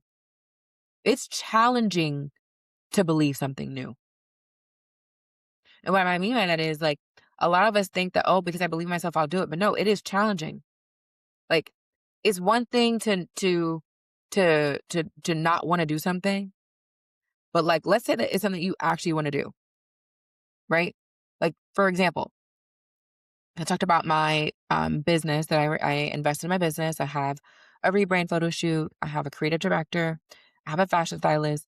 It's challenging to believe something new. And what I mean by that is like a lot of us think that, oh, because I believe in myself, I'll do it. But no, it is challenging. Like it's one thing to not want to do something, but like let's say that it's something you actually want to do, right? Like for example, I talked about my business that I invested in my business. I have a rebrand photo shoot. I have a creative director. I have a fashion stylist,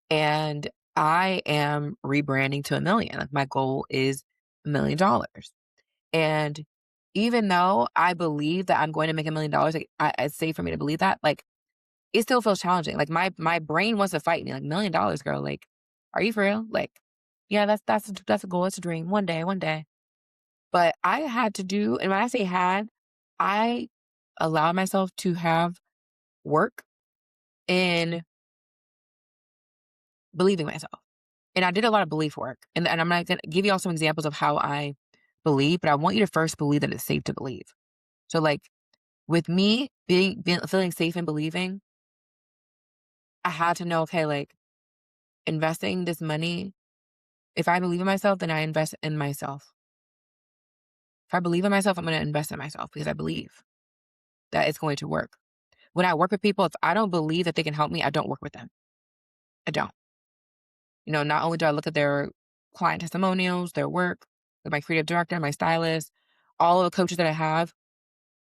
and I am rebranding to 1 million. Like my goal is $1 million. And even though I believe that I'm going to make $1 million, like it's safe for me to believe that. Like it still feels challenging. Like my brain wants to fight me. Like $1 million, girl. Like, are you for real? Like, yeah, that's a goal. It's a dream. One day, one day. But I had to do, and when I say had, I allowed myself to have work in believing myself. And I did a lot of belief work. And I'm not going to give you all some examples of how I believe, but I want you to first believe that it's safe to believe. So, like, with me feeling safe in believing, I had to know, okay, like, investing this money, if I believe in myself, then I invest in myself. If I believe in myself, I'm going to invest in myself because I believe that it's going to work. When I work with people, if I don't believe that they can help me, I don't work with them. I don't. Not only do I look at their client testimonials, their work, with my creative director, my stylist, all of the coaches that I have,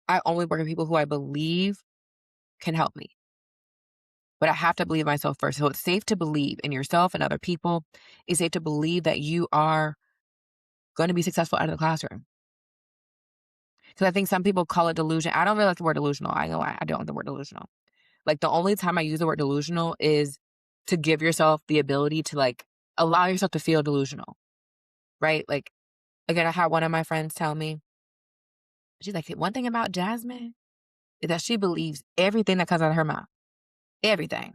I only work with people who I believe can help me. But I have to believe myself first. So it's safe to believe in yourself and other people. It's safe to believe that you are going to be successful out of the classroom. Because I think some people call it delusion. I don't really like the word delusional. I know I don't like the word delusional. Like the only time I use the word delusional is to give yourself the ability to like allow yourself to feel delusional, right? Like, again, I had one of my friends tell me, she's like, one thing about Jazmyne is that she believes everything that comes out of her mouth. Everything.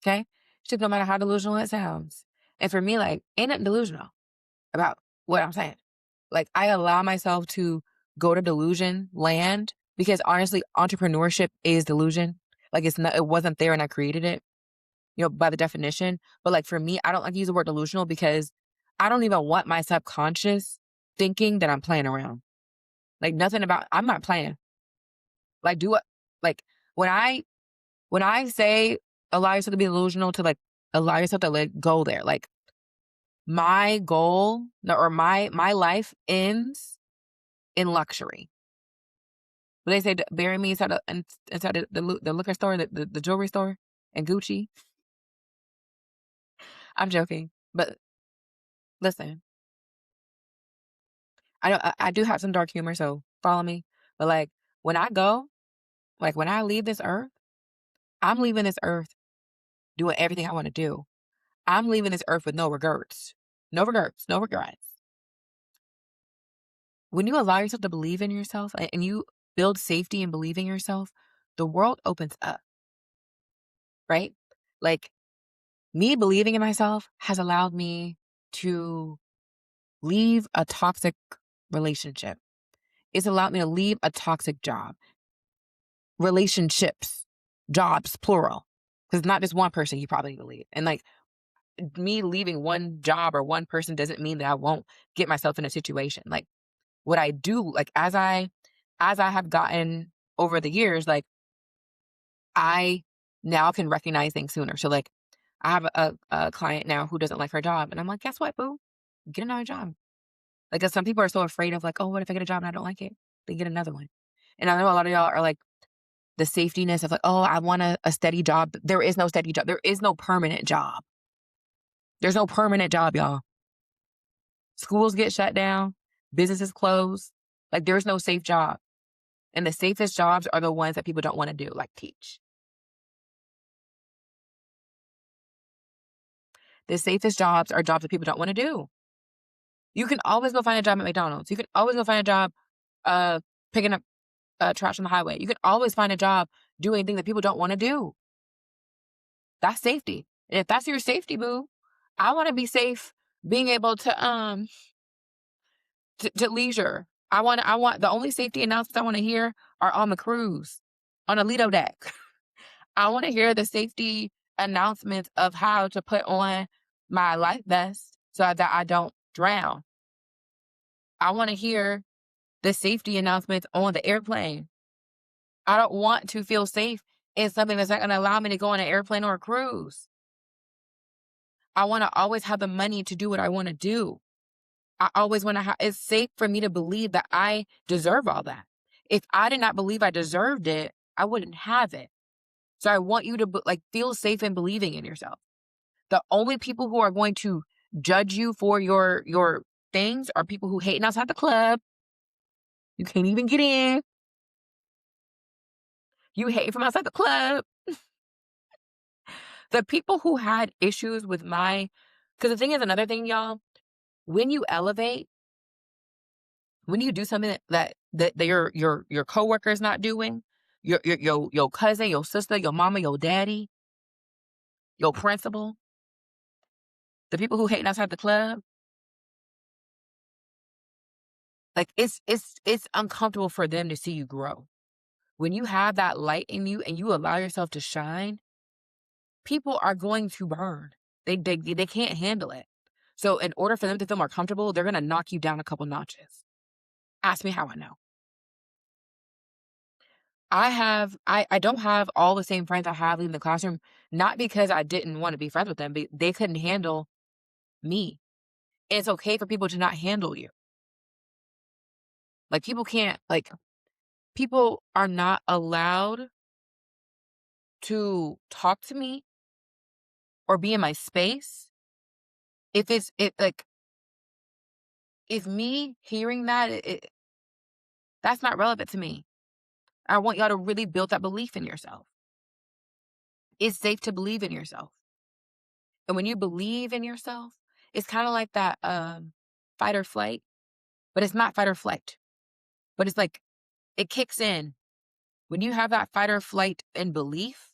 Okay? She's like, no matter how delusional it sounds. And for me, like, ain't nothing delusional about what I'm saying. Like, I allow myself to go to delusion land because honestly, entrepreneurship is delusion. Like, it wasn't there and I created it, by the definition. But like, for me, I don't like to use the word delusional because I don't even want my subconscious thinking that I'm playing around. Like, I'm not playing. Like, do what, like, when I say allow yourself to be delusional, to like allow yourself to let go there, like my goal or my life ends in luxury. When they say bury me inside the liquor store, the jewelry store, and Gucci. I'm joking, but listen, I do have some dark humor, so follow me. But like when I go, like when I leave this earth, I'm leaving this earth doing everything I want to do. I'm leaving this earth with no regrets. No regrets, no regrets. When you allow yourself to believe in yourself and you build safety in believing yourself, the world opens up, right? Like me believing in myself has allowed me to leave a toxic relationship. It's allowed me to leave a toxic job. Relationships, jobs, plural. Because not just one person you probably believe. And like me leaving one job or one person doesn't mean that I won't get myself in a situation. Like what I do, like as I have gotten over the years, like I now can recognize things sooner. So like I have a client now who doesn't like her job. And I'm like, guess what, boo? Get another job. Like, 'cause some people are so afraid of like, oh, what if I get a job and I don't like it? Then get another one. And I know a lot of y'all are like the safetyness of like, oh, I want a steady job. There is no steady job. There is no permanent job. There's no permanent job, y'all. Schools get shut down. Businesses close. Like there's no safe job. And the safest jobs are the ones that people don't want to do, like teach. the safest jobs are jobs that people don't want to do. You can always go find a job at McDonald's. You can always go find a job uh, picking up trash on the highway. You can always find a job doing things that people don't want to do. That's safety. And if that's your safety, boo, I want to be safe being able to leisure. I want the only safety announcements I want to hear are on the cruise, on a Lido deck. I want to hear the safety announcements of how to put on my life vest so that I don't drown. I want to hear the safety announcements on the airplane. I don't want to feel safe in something that's not going to allow me to go on an airplane or a cruise. I want to always have the money to do what I want to do. I always want to have, it's safe for me to believe that I deserve all that. If I did not believe I deserved it, I wouldn't have it. So I want you to feel safe in believing in yourself. The only people who are going to judge you for your things are people who hating outside the club. You can't even get in. You hate from outside the club. The people who had issues with because the thing is, another thing, y'all, when you elevate, when you do something that your coworker is not doing, your cousin, your sister, your mama, your daddy, your principal, the people who hating outside the club, it's uncomfortable for them to see you grow. When you have that light in you and you allow yourself to shine, people are going to burn. They can't handle it. So in order for them to feel more comfortable, they're gonna knock you down a couple notches. Ask me how I know. I don't have all the same friends I have in the classroom, not because I didn't want to be friends with them, but they couldn't handle me. It's okay for people to not handle you. People are not allowed to talk to me or be in my space if me hearing that, that's not relevant to me. I want y'all to really build that belief in yourself. It's safe to believe in yourself. And when you believe in yourself, it's kind of like that fight or flight, but it's not fight or flight. But it's like it kicks in when you have that fight or flight and belief.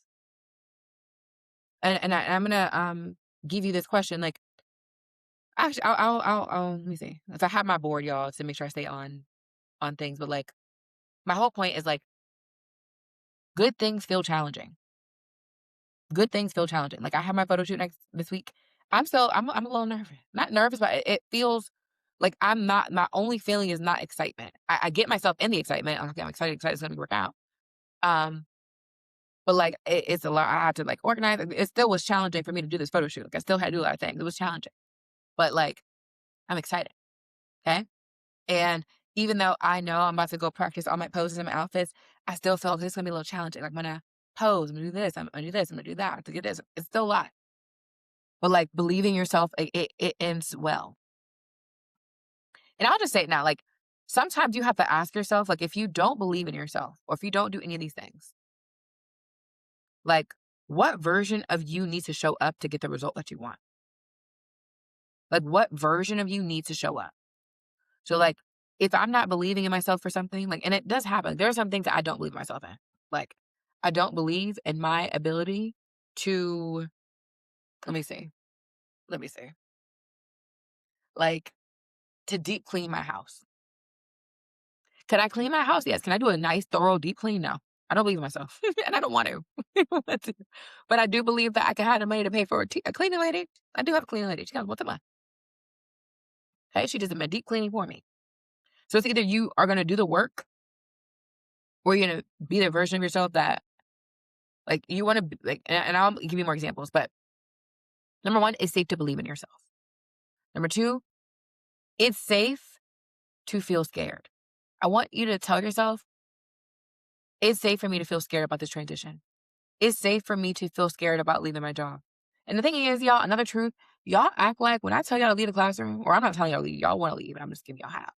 I'm gonna give you this question. Like, actually, I'll let me see. If I have my board, y'all, to make sure I stay on things. But like, my whole point is like, good things feel challenging. Good things feel challenging. Like I have my photo shoot this week. I'm a little nervous. Not nervous, but it feels like I'm not. My only feeling is not excitement. I get myself in the excitement. Okay, I'm excited. Excited. It's gonna work out. Um, but like it's a lot. I have to like organize. It still was challenging for me to do this photo shoot. Like I still had to do a lot of things. It was challenging, but like I'm excited. Okay, and even though I know I'm about to go practice all my poses and my outfits, I still feel like this is gonna be a little challenging. Like I'm gonna pose. I'm gonna do this. I'm gonna do this. I'm gonna do that. To get this, it's still a lot. But like believing yourself, it ends well. And I'll just say it now, like sometimes you have to ask yourself, like if you don't believe in yourself or if you don't do any of these things, like what version of you needs to show up to get the result that you want? Like what version of you needs to show up? So like if I'm not believing in myself for something, like, and it does happen, there are some things that I don't believe myself in. Like I don't believe in my ability to, let me see, let me see, like to deep clean my house. Can I clean my house? Yes. Can I do a nice, thorough deep clean? No. I don't believe in myself, and I don't want to. But I do believe that I can have the money to pay for a cleaning lady. I do have a cleaning lady. She comes once a month. Okay, she does a deep cleaning for me. So it's either you are going to do the work, or you're going to be the version of yourself that, like, you want to like. And I'll give you more examples. But number one, it's safe to believe in yourself. Number two, it's safe to feel scared. I want you to tell yourself, it's safe for me to feel scared about this transition. It's safe for me to feel scared about leaving my job. And the thing is, y'all, another truth, y'all act like when I tell y'all to leave the classroom, or I'm not telling y'all to leave, y'all want to leave, and I'm just giving y'all how.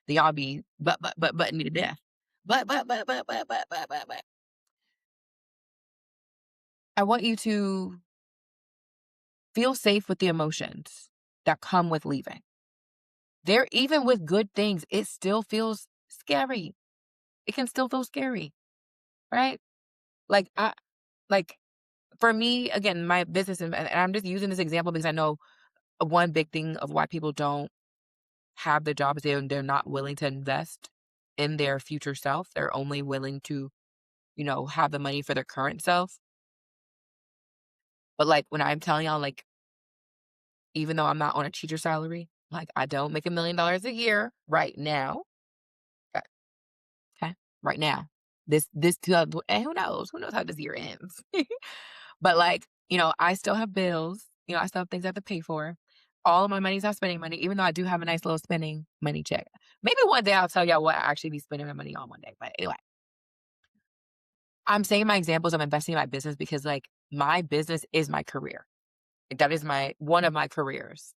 Then y'all be butting me to death. But. I want you to feel safe with the emotions that come with leaving. There, even with good things, it still feels scary. It can still feel scary, right? Like, like for me, again, my business, and I'm just using this example because I know one big thing of why people don't have the jobs, they're not willing to invest in their future self. They're only willing to, have the money for their current self. But like when I'm telling y'all, like, even though I'm not on a teacher salary, like I don't make $1 million a year right now. Okay. Okay. Right now. This and who knows how this year ends. But like, I still have bills, I still have things I have to pay for. All of my money's not spending money, even though I do have a nice little spending money check. Maybe one day I'll tell y'all what I actually be spending my money on one day. But anyway, I'm saying my examples of investing in my business because like my business is my career. Like, that is my one of my careers.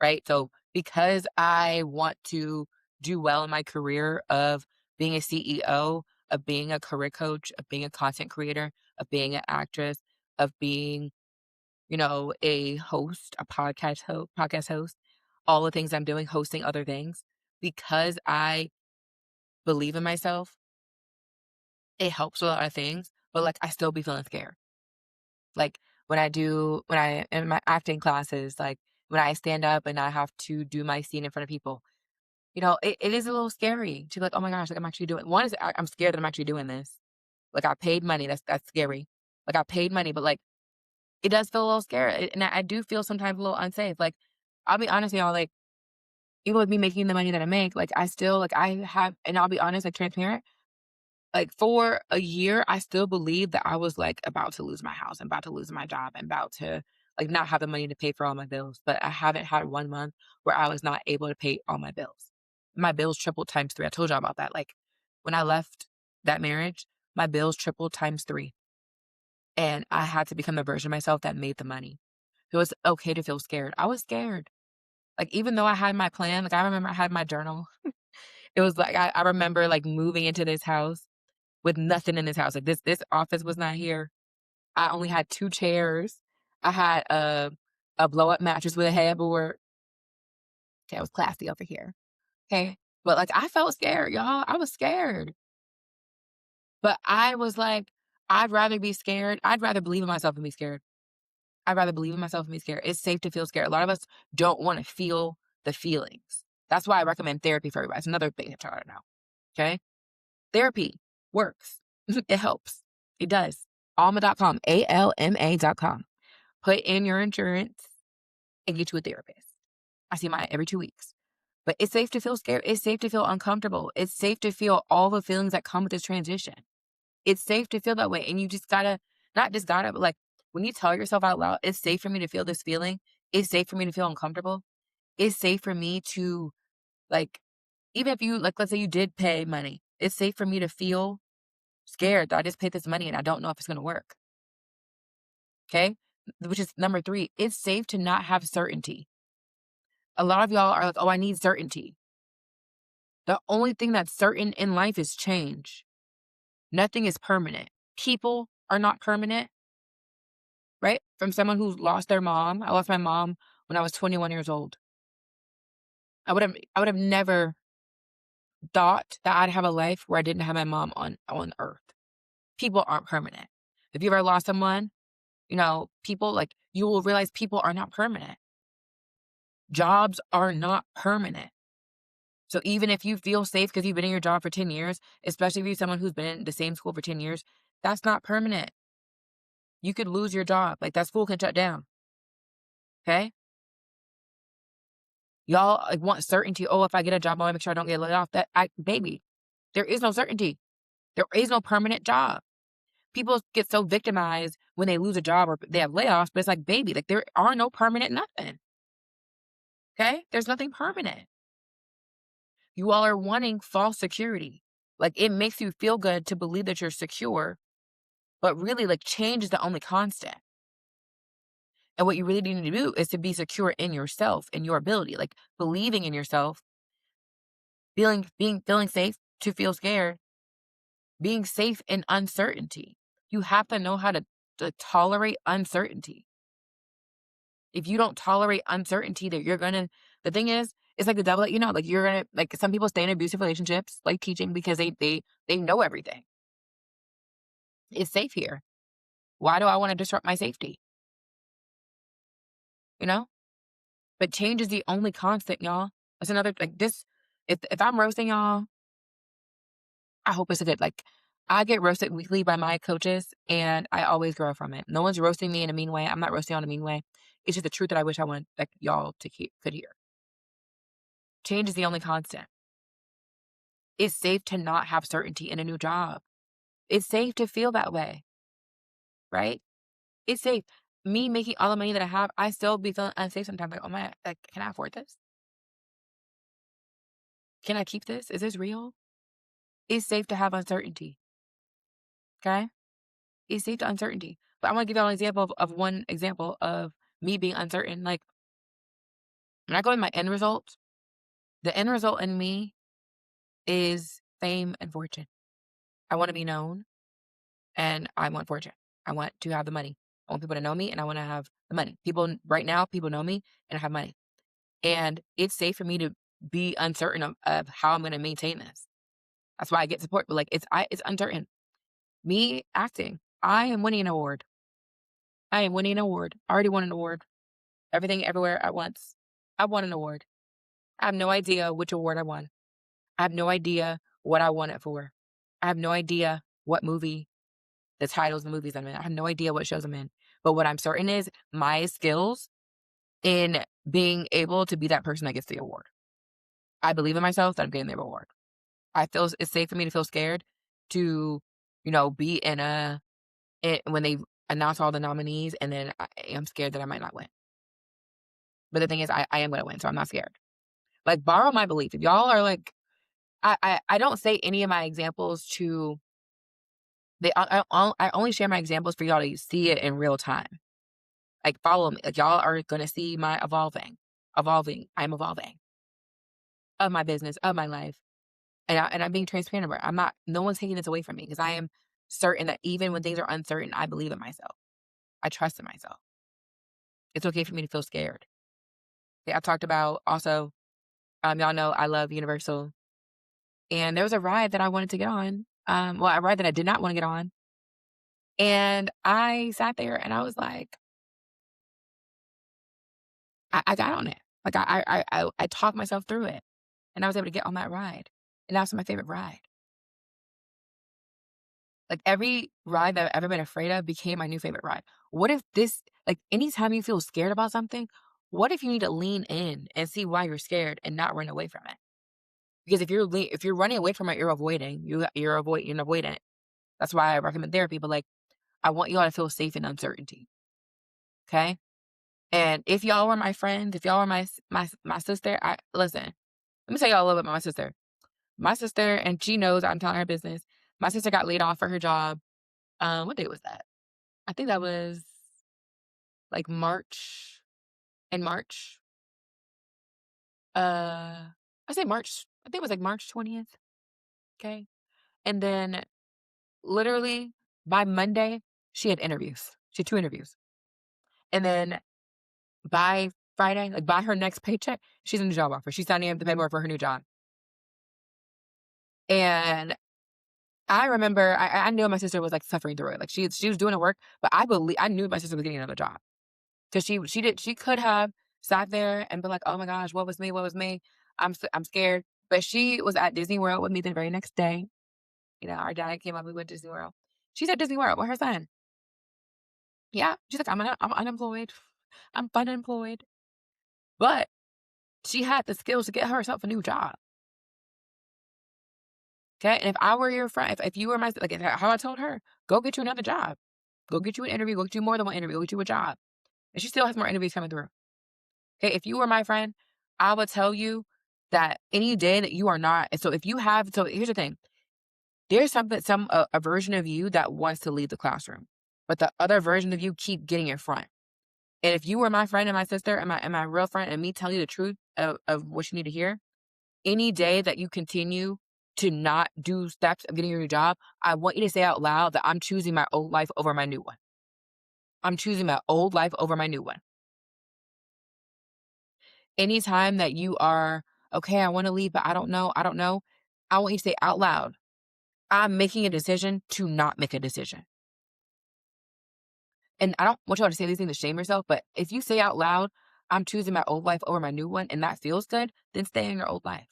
Right? So because I want to do well in my career of being a CEO, of being a career coach, of being a content creator, of being an actress, of being, a host, a podcast host, all the things I'm doing, hosting other things, because I believe in myself, it helps with a lot of things, but like I still be feeling scared. Like when I in my acting classes, like when I stand up and I have to do my scene in front of people, it is a little scary to be like, oh my gosh, like I'm actually doing one is I'm scared that I'm actually doing this. Like I paid money. That's scary. Like I paid money, but like it does feel a little scary. And I do feel sometimes a little unsafe. Like I'll be honest, y'all, like even with me making the money that I make, like I still like I have and I'll be honest, like transparent, like for a year, I still believed that I was like about to lose my house and about to lose my job and about to like not have the money to pay for all my bills. But I haven't had 1 month where I was not able to pay all my bills. My bills tripled times three. I told y'all about that. Like when I left that marriage, my bills tripled times three. And I had to become the version of myself that made the money. It was okay to feel scared. I was scared. Like even though I had my plan, like I remember I had my journal. It was like I remember like moving into this house with nothing in this house. Like this office was not here. I only had 2 chairs. I had a blow up mattress with a headboard. Okay, I was classy over here. Okay. But like I felt scared, y'all. I was scared. But I was like, I'd rather be scared. I'd rather believe in myself than be scared. I'd rather believe in myself than be scared. It's safe to feel scared. A lot of us don't want to feel the feelings. That's why I recommend therapy for everybody. It's another thing to try to know. Okay. Therapy works. It helps. It does. Alma.com, ALMA.com. Put in your insurance and get you a therapist. I see mine every 2 weeks. But it's safe to feel scared. It's safe to feel uncomfortable. It's safe to feel all the feelings that come with this transition. It's safe to feel that way. And you just gotta, not just gotta, but like when you tell yourself out loud, it's safe for me to feel this feeling. It's safe for me to feel uncomfortable. It's safe for me to like, even if you, like, let's say you did pay money, it's safe for me to feel scared that I just paid this money and I don't know if it's going to work. Okay. Which is number 3. It's safe to not have certainty. A lot of y'all are like, oh, I need certainty. The only thing that's certain in life is change. Nothing is permanent. People are not permanent, right? From someone who's lost their mom. I lost my mom when I was 21 years old. I would have never thought that I'd have a life where I didn't have my mom on earth. People aren't permanent. If you ever lost someone, people like you will realize people are not permanent. Jobs are not permanent. So even if you feel safe because you've been in your job for 10 years, especially if you're someone who's been in the same school for 10 years, that's not permanent. You could lose your job. Like that school can shut down. Okay? Y'all like want certainty. Oh, if I get a job, I want to make sure I don't get laid off. Baby, there is no certainty. There is no permanent job. People get so victimized when they lose a job or they have layoffs, but it's like, baby, like there are no permanent nothing. Okay? There's nothing permanent. You all are wanting false security. Like it makes you feel good to believe that you're secure, but really like change is the only constant. And what you really need to do is to be secure in yourself and your ability, like believing in yourself, feeling safe to feel scared, being safe in uncertainty. You have to know how to tolerate uncertainty. If you don't tolerate uncertainty, that you're gonna the thing is, it's like the devil that you know. Like you're gonna like some people stay in abusive relationships, like teaching, because they know everything. It's safe here. Why do I want to disrupt my safety? You know? But change is the only constant, y'all. That's another like this. If I'm roasting y'all, I hope it's a good like. I get roasted weekly by my coaches, and I always grow from it. No one's roasting me in a mean way. I'm not roasting y'all in a mean way. It's just the truth that I wish I wanted like y'all to could hear. Change is the only constant. It's safe to not have certainty in a new job. It's safe to feel that way, right? It's safe. Me making all the money that I have, I still be feeling unsafe sometimes. Like, oh my, like, can I afford this? Can I keep this? Is this real? It's safe to have uncertainty. Okay? It's safe to uncertainty. But I want to give y'all an example of one example of me being uncertain. Like when I go in my end result, the end result in me is fame and fortune. I want to be known and I want fortune. I want to have the money. I want people to know me and I want to have the money. People right now, people know me and I have money. And it's safe for me to be uncertain of how I'm going to maintain this. That's why I get support. But like it's uncertain. Me acting, I am winning an award. I am winning an award. I already won an award. Everything everywhere at once. I won an award. I have no idea which award I won. I have no idea what I won it for. I have no idea what movie, the titles of the movies I'm in. I have no idea what shows I'm in. But what I'm certain is my skills in being able to be that person that gets the award. I believe in myself that I'm getting the award. I feel it's safe for me to feel scared to, be when they announce all the nominees and then I am scared that I might not win. But the thing is, I am going to win, so I'm not scared. Like, borrow my belief. If y'all are like, I don't say any of my examples to, I only share my examples for y'all to see it in real time. Like, follow me. Like, y'all are going to see my evolving. I'm evolving of my business, of my life. And I'm being transparent about it. No one's taking this away from me because I am certain that even when things are uncertain, I believe in myself. I trust in myself. It's okay for me to feel scared. Okay, I talked about also, y'all know I love Universal. And there was a ride that I wanted to get on. A ride that I did not want to get on. And I sat there and I was like, I got on it. Like I talked myself through it. And I was able to get on that ride. And that's my favorite ride. Like every ride that I've ever been afraid of became my new favorite ride. What if anytime you feel scared about something, what if you need to lean in and see why you're scared and not run away from it? Because if you're running away from it, you're avoiding. You're avoidant. That's why I recommend therapy. But like, I want y'all to feel safe in uncertainty. Okay. And if y'all were my friends, if y'all were my sister, listen. Let me tell y'all a little bit about my sister. My sister, and she knows I'm telling her business. My sister got laid off for her job. What day was that? I think that was like March. In March. I say March. I think it was like March 20th. Okay. And then literally by Monday, she had interviews. She had 2 interviews. And then by Friday, like by her next paycheck, she's in a job offer. She's signing up the paperwork for her new job. And I remember I knew my sister was like suffering through it. Like she was doing her work, but I knew my sister was getting another job. Because she could have sat there and been like, oh my gosh, what was me? What was me? I'm scared. But she was at Disney World with me the very next day. Our dad came up, we went to Disney World. She's at Disney World with her son. Yeah. She's like, I'm unemployed. I'm unemployed. But she had the skills to get herself a new job. Okay. And if I were your friend, if you were how I told her, go get you another job. Go get you an interview. Go get you more than one interview. Go get you a job. And she still has more interviews coming through. Okay. If you were my friend, I would tell you that any day that you are not. So here's the thing. There's a version of you that wants to leave the classroom, but the other version of you keep getting in front. And if you were my friend and my sister and my real friend and me telling you the truth of what you need to hear, any day that you continue to not do steps of getting your new job, I want you to say out loud that I'm choosing my old life over my new one. I'm choosing my old life over my new one. Anytime that you are, okay, I want to leave, but I don't know. I want you to say out loud, I'm making a decision to not make a decision. And I don't want y'all to say these things to shame yourself, but if you say out loud, I'm choosing my old life over my new one, and that feels good, then stay in your old life.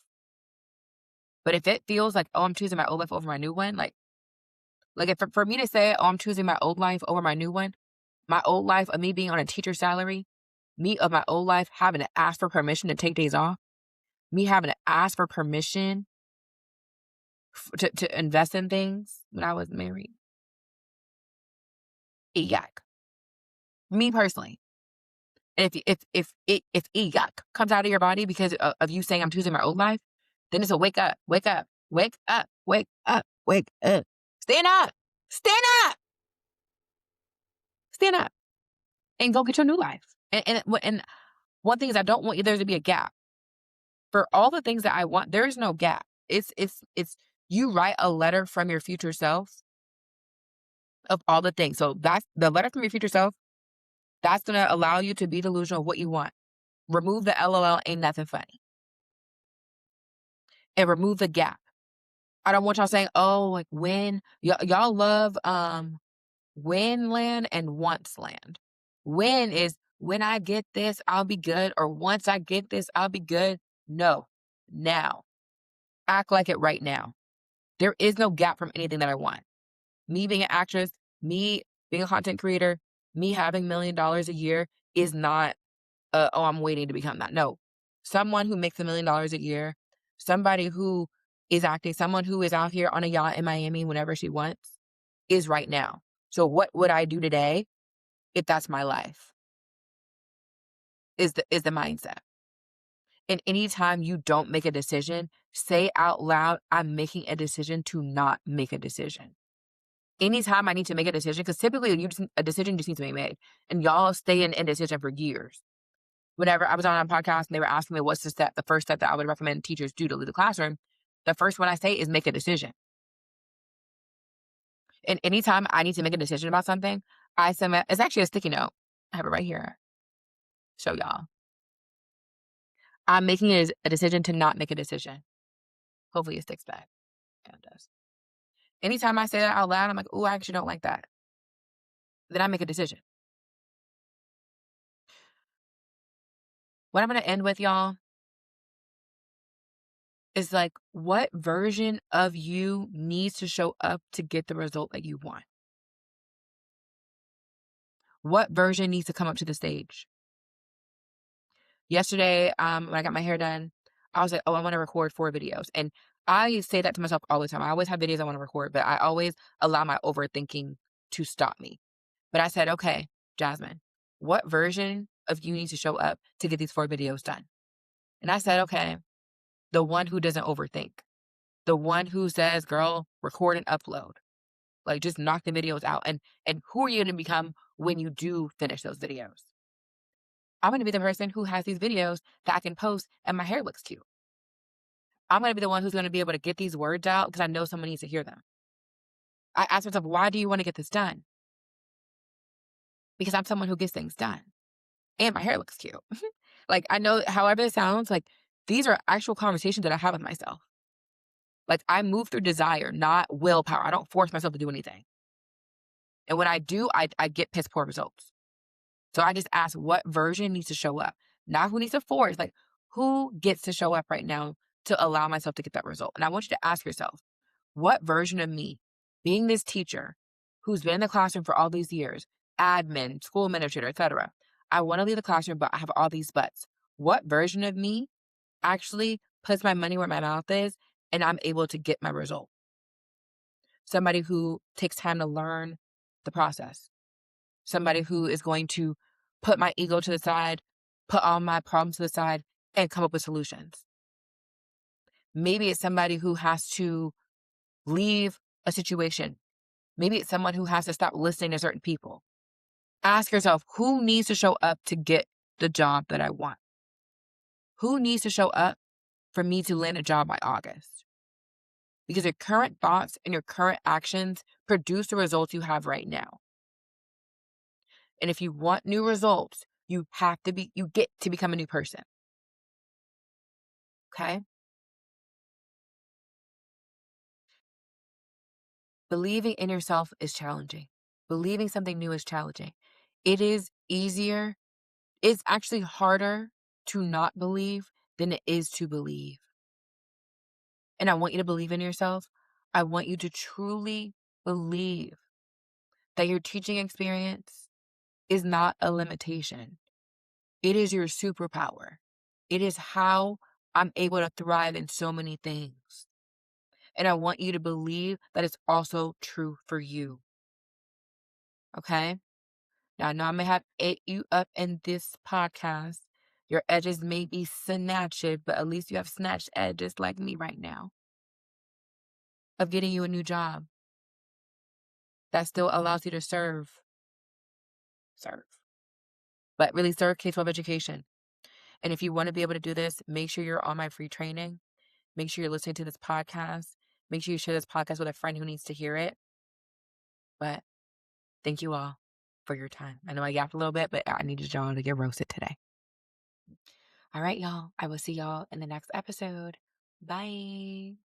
But if it feels like, oh, I'm choosing my old life over my new one, like if for me to say, oh, I'm choosing my old life over my new one, my old life of me being on a teacher salary, me of my old life having to ask for permission to take days off, me having to ask for permission to invest in things when I was married. Yuck. Me personally. And if yuck comes out of your body because of you saying I'm choosing my old life, then it's a wake up, wake up, wake up, wake up, wake up. Stand up, stand up, stand up, and go get your new life. And one thing is I don't want there to be a gap. For all the things that I want, there is no gap. It's you write a letter from your future self of all the things. So that's the letter from your future self. That's gonna allow you to be delusional of what you want. Remove the LOL ain't nothing funny. And remove the gap. I don't want y'all saying, oh, like when y'all love when land and once land. When is when I get this, I'll be good, or once I get this, I'll be good. No. Now. Act like it right now. There is no gap from anything that I want. Me being an actress, me being a content creator, me having $1 million a year is not, oh, I'm waiting to become that. No. Someone who makes $1 million a year, somebody who is acting, someone who is out here on a yacht in Miami whenever she wants, is right now. So what would I do today if that's my life? Is the mindset. And anytime you don't make a decision, say out loud, I'm making a decision to not make a decision. Anytime I need to make a decision, because typically a decision just needs to be made. And y'all stay in indecision for years. Whenever I was on a podcast and they were asking me what's the first step that I would recommend teachers do to leave the classroom, the first one I say is make a decision. And anytime I need to make a decision about something, I send it's actually a sticky note. I have it right here. Show y'all. I'm making a decision to not make a decision. Hopefully it sticks back. Yeah, it does. Anytime I say that out loud, I'm like, oh, I actually don't like that. Then I make a decision. What I'm going to end with, y'all, is like, what version of you needs to show up to get the result that you want? What version needs to come up to the stage? Yesterday, when I got my hair done, I was like, oh, I want to record 4 videos. And I say that to myself all the time. I always have videos I want to record, but I always allow my overthinking to stop me. But I said, okay, Jazmyne, what version of you needs to show up to get these 4 videos done? And I said, okay, the one who doesn't overthink. The one who says, girl, record and upload. Like, just knock the videos out. And who are you going to become when you do finish those videos? I'm going to be the person who has these videos that I can post and my hair looks cute. I'm going to be the one who's going to be able to get these words out because I know someone needs to hear them. I ask myself, why do you want to get this done? Because I'm someone who gets things done. And my hair looks cute. Like, I know, however it sounds, like, these are actual conversations that I have with myself. Like, I move through desire, not willpower. I don't force myself to do anything. And when I do, I get piss poor results. So I just ask what version needs to show up, not who needs to force, like who gets to show up right now to allow myself to get that result. And I want you to ask yourself, what version of me, being this teacher who's been in the classroom for all these years, admin, school administrator, etc. I want to leave the classroom, but I have all these buts. What version of me actually puts my money where my mouth is and I'm able to get my result? Somebody who takes time to learn the process. Somebody who is going to put my ego to the side, put all my problems to the side, and come up with solutions. Maybe it's somebody who has to leave a situation. Maybe it's someone who has to stop listening to certain people. Ask yourself, who needs to show up to get the job that I want? Who needs to show up for me to land a job by August? Because your current thoughts and your current actions produce the results you have right now. And if you want new results, you get to become a new person. Okay? Believing in yourself is challenging. Believing something new is challenging. It is easier, it's actually harder to not believe than it is to believe. And I want you to believe in yourself. I want you to truly believe that your teaching experience is not a limitation. It is your superpower. It is how I'm able to thrive in so many things. And I want you to believe that it's also true for you. Okay? Now, I know I may have ate you up in this podcast. Your edges may be snatched, but at least you have snatched edges like me right now of getting you a new job that still allows you to serve, but really serve K-12 education. And if you want to be able to do this, make sure you're on my free training. Make sure you're listening to this podcast. Make sure you share this podcast with a friend who needs to hear it. But thank you all for your time. I know I yapped a little bit, but I needed y'all to get roasted today. All right, y'all. I will see y'all in the next episode. Bye.